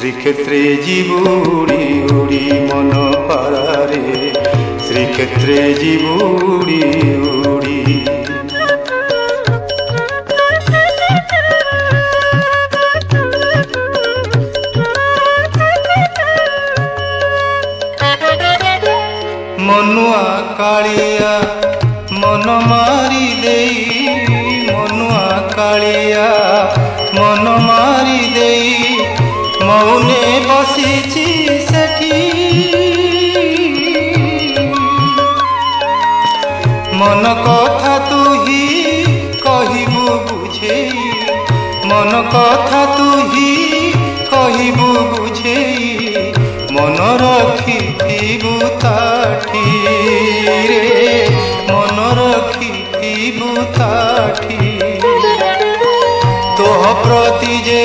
শ্রীক্ষেত্রে জীবুড়ি উড়ি মন পাড়ারে, শ্রীক্ষেত্রে জীবুড়ি উড়ি। মনুয়া কালিয়া মন মারি দেই, মনুয়া কালিয়া মন মারি দেই, মৌনে বসিছি সেঠি। মন কথা তুহি কহিবু বুঝেই, মন কথা তুহি কহিবু বুঝেই, মন রখিথিবু তাঠি রে, মন রখিথিবু তাঠি। তোহ প্রতি যে